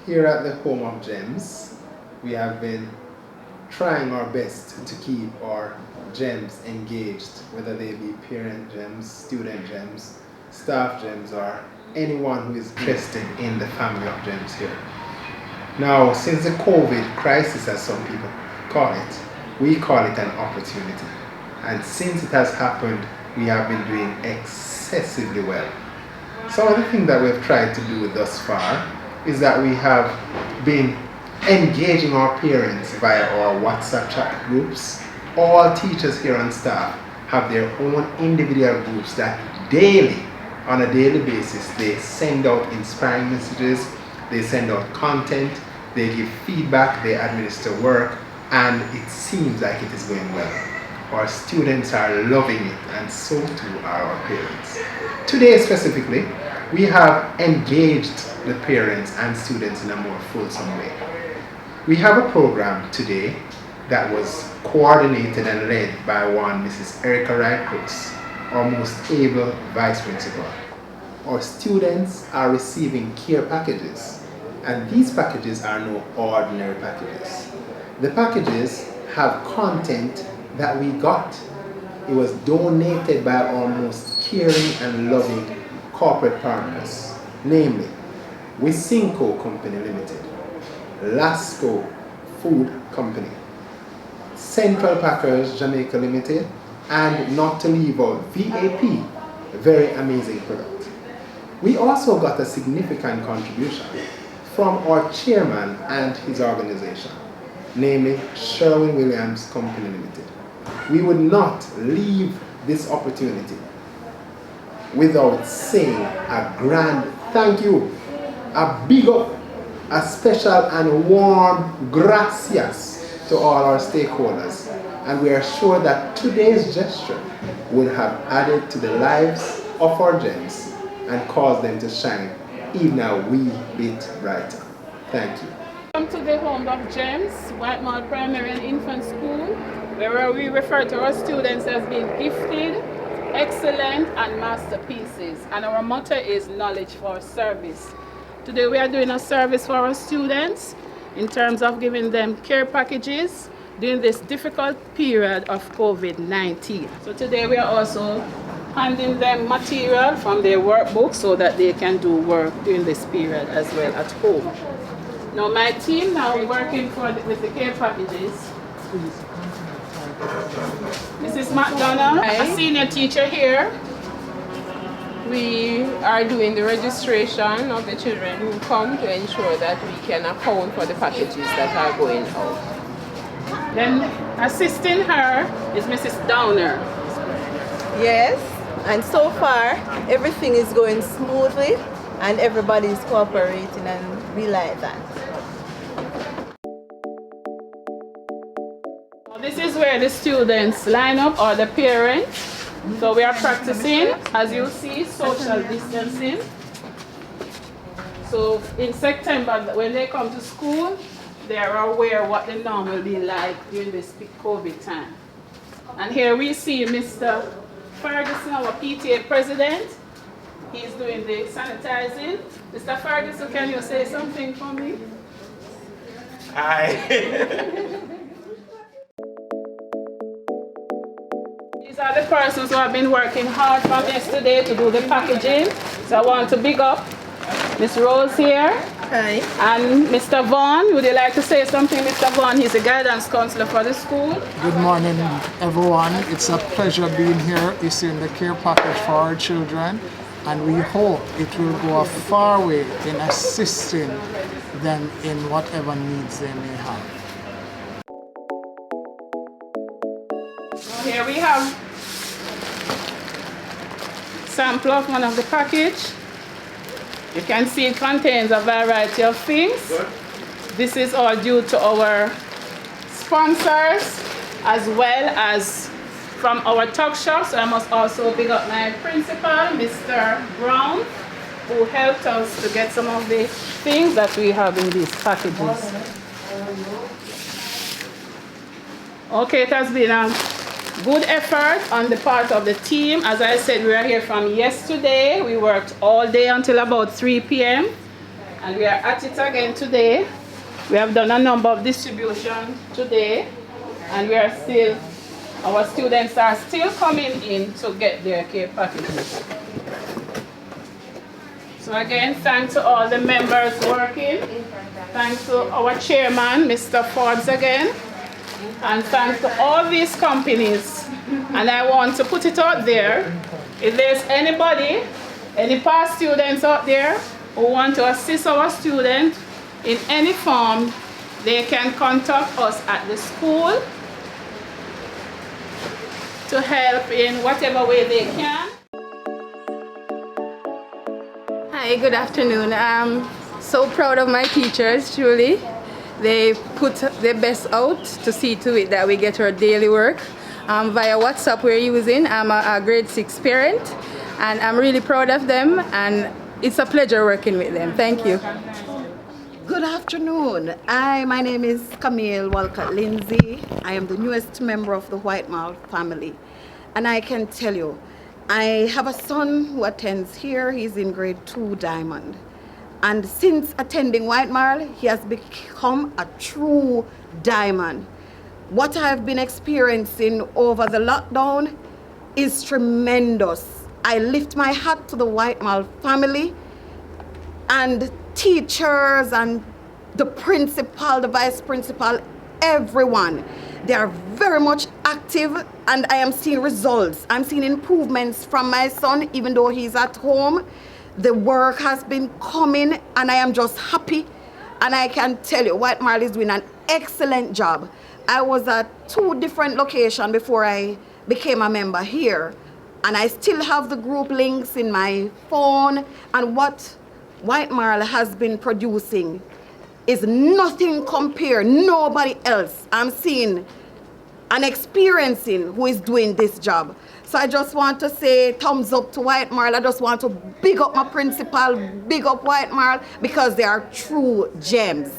Here at the Home of Gems, we have been trying our best to keep our gems engaged, whether they be parent gems, student gems, staff gems, or anyone who is interested in the family of gems here. Now, since the COVID crisis, as some people call it, we call it an opportunity. And since it has happened, we have been doing excessively well. Some of the things that we've tried to do thus far is that we have been engaging our parents via our WhatsApp chat groups. All teachers here and staff have their own individual groups that on a daily basis, they send out inspiring messages, they send out content, they give feedback, they administer work, and it seems like it is going well. Our students are loving it, and so too are our parents. Today specifically, we have engaged the parents and students in a more fulsome way. We have a program today that was coordinated and led by one Mrs. Erica Wright-Crooks, our most able vice principal. Our students are receiving care packages, and these packages are no ordinary packages. The packages have content that we got. It was donated by our most caring and loving corporate partners, namely Wisinco Company Limited, Lasco Food Company, Central Packers Jamaica Limited, and not to leave out VAP, a very amazing product. We also got a significant contribution from our chairman and his organization, namely Sherwin-Williams Company Limited. We would not leave this opportunity without saying a grand thank you, a big up, a special and warm gracias to all our stakeholders. And we are sure that today's gesture would have added to the lives of our gems and caused them to shine even a wee bit brighter. Thank you. Welcome to the Home of Gems, White Marl Primary and Infant School, where we refer to our students as being gifted, excellent, and masterpieces. And our motto is knowledge for service. Today we are doing a service for our students in terms of giving them care packages during this difficult period of COVID-19. So today we are also handing them material from their workbook so that they can do work during this period as well at home. Now my team now working with the care packages. Mrs. McDonald, a senior teacher here. We are doing the registration of the children who come to ensure that we can account for the packages that are going out. Then assisting her is Mrs. Downer. Yes, and so far everything is going smoothly and everybody is cooperating, and we like that. This is where the students line up, or the parents. So we are practicing, as you see, social distancing. So in September, when they come to school, they are aware what the norm will be like during this COVID time. And here we see Mr. Ferguson, our PTA president. He's doing the sanitizing. Mr. Ferguson, can you say something for me? Hi. These are the persons who have been working hard from yesterday to do the packaging. So I want to big up Miss Rose here. Hi. And Mr. Vaughn. Would you like to say something, Mr. Vaughn? He's the guidance counselor for the school. Good morning, everyone. It's a pleasure being here, issuing the care package for our children, and we hope it will go a far way in assisting them in whatever needs they may have. Here we have sample of one of the package. You can see it contains a variety of things. This is all due to our sponsors as well as from our talk shop. So I must also big up my principal, Mr. Brown, who helped us to get some of the things that we have in these packages. Okay, it has been a good effort on the part of the team. As I said, we are here from yesterday. We worked all day until about 3 p.m. And we are at it again today. We have done a number of distribution today, and our students are still coming in to get their care packages. So again, thanks to all the members working. Thanks to our chairman, Mr. Forbes again. And thanks to all these companies. And I want to put it out there, if there's anybody, any past students out there who want to assist our students in any form, they can contact us at the school to help in whatever way they can. Hi, good afternoon. I'm so proud of my teachers, truly. They put their best out to see to it that we get our daily work. Via WhatsApp we're using. I'm a grade 6 parent, and I'm really proud of them, and it's a pleasure working with them. Thank you. Good afternoon. My name is Camille Walcott Lindsay. I am the newest member of the White Marl family. And I can tell you, I have a son who attends here. He's in grade 2 Diamond. And since attending White Marl, he has become a true diamond. What I've been experiencing over the lockdown is tremendous. I lift my hat to the White Marl family and teachers and the principal, the vice principal, everyone. They are very much active, and I am seeing results. I'm seeing improvements from my son, even though he's at home. The work has been coming, and I am just happy. And I can tell you, White Marl is doing an excellent job. I was at 2 different locations before I became a member here, and I still have the group links in my phone, and what White Marl has been producing is nothing compared, nobody else I'm seeing and experiencing who is doing this job. So I just want to say thumbs up to White Marl. I just want to big up my principal, big up White Marl, because they are true gems.